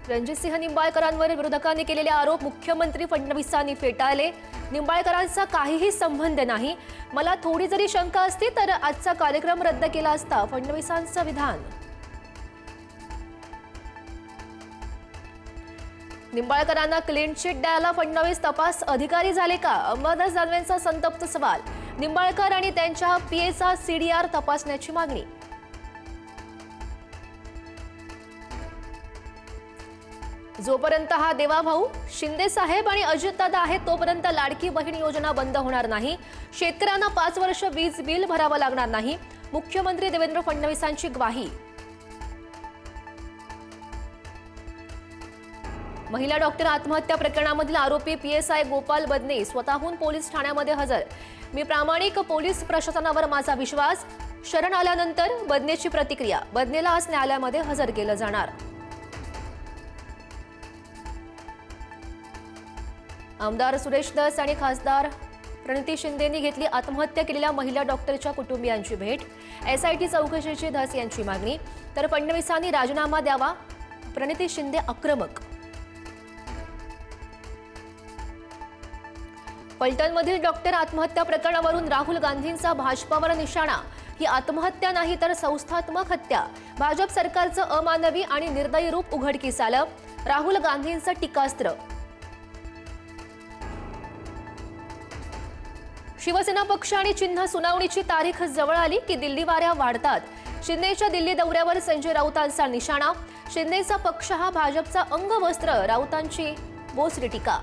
रणजितसिंह निंबाळकरांवर विरोधकांनी केलेले आरोप मुख्यमंत्री फडणवीसांनी फेटाळले। निंबाळकरांचा काहीही संबंध नाही, मला थोडी जरी शंका असती तर आजचा कार्यक्रम रद्द केला असता, फडणवीसांचं विधान। निंबाळकरांना क्लीन चिट द्यायला फडणवीस तपास अधिकारी झाले का? अंबादास दानवेंचा संतप्त सवाल। निंबाळकर आणि त्यांच्या पीएचा सीडीआर तपासण्याची मागणी। जोपर्यंत हा देवाभाऊ शिंदे साहेब आणि अजितदादा आहेत तोपर्यंत लाडकी बहीण योजना बंद होणार नाही। शेतकऱ्यांना 5 वर्ष वीज बिल भरावं लागणार नाही, मुख्यमंत्री देवेंद्र फडणवीसांची ग्वाही। महिला डॉक्टर आत्महत्या प्रकरणामधील आरोपी पीएसआय गोपाल बदने स्वतःहून पोलीस ठाण्यामध्ये हजर। मी प्रामाणिक पोलीस प्रशासनावर माझा विश्वास, शरण आल्यानंतर बदनेची प्रतिक्रिया। बदनेला आज न्यायालयामध्ये हजर केलं जाणार। आमदार सुरेश धस आणि खासदार प्रणिती शिंदेंनी घेतली आत्महत्या केलेल्या महिला डॉक्टरच्या कुटुंबियांची भेट। एसआयटी चौकशीची धस यांची मागणी, तर फडणवीसांनी राजीनामा द्यावा, प्रणिती शिंदे आक्रमक। फलटणमधील डॉक्टर आत्महत्या प्रकरणावरून राहुल गांधींचा भाजपावर निशाणा। ही आत्महत्या नाही तर संस्थात्मक हत्या, भाजप सरकारचं अमानवी आणि निर्दयी रूप उघडकीस आलं, राहुल गांधींचं टीकास्त्र। शिवसेना पक्ष आणि चिन्ह सुनावणीची तारीख जवळ आली की दिल्ली वाऱ्या वाढतात। शिंदेच्या दिल्ली दौऱ्यावर संजय राऊतांचा निशाणा। शिंदेचा पक्ष हा भाजपचा अंगवस्त्र, राऊतांची बोचरी टीका।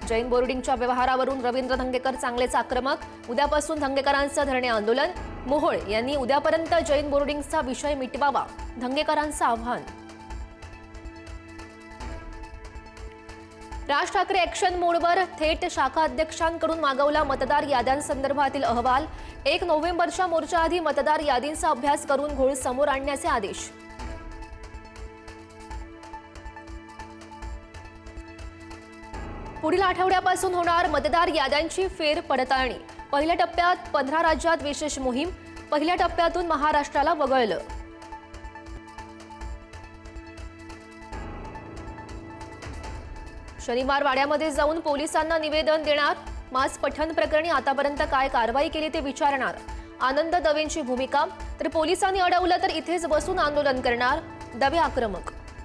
जैन बोर्डिंगच्या व्यवहारावरून रवींद्र धंगेकर चांगलेच आक्रमक। उद्यापासून धंगेकरांचं धरणे आंदोलन। मोहोळ यांनी उद्यापर्यंत जैन बोर्डिंगचा विषय मिटवावा, धंगेकरांचं आव्हान। राज ठाकरे ॲक्शन मोडवर, थेट शाखा अध्यक्षांकडून मागवला मतदार याद्यांसंदर्भातील अहवाल। 1 नोव्हेंबरच्या मोर्चाआधी मतदार यादींचा अभ्यास करून घोळ समोर आणण्याचे आदेश। पुढील आठवड्यापासून होणार मतदार याद्यांची फेर पडताळणी। पहिल्या टप्प्यात 15 राज्यात विशेष मोहीम, पहिल्या टप्प्यातून महाराष्ट्राला वगळलं। शनिवार वाड्यामध्ये जाऊन पोलिसांना निवेदन देणार, मास पठण प्रकरणी आतापर्यंत काय कारवाई केली ते विचारणार। आनंद दवेंची भूमिका, तर पोलिसांनी अडवलं तर इथेच बसून आंदोलन करणार, दवे आक्रमक।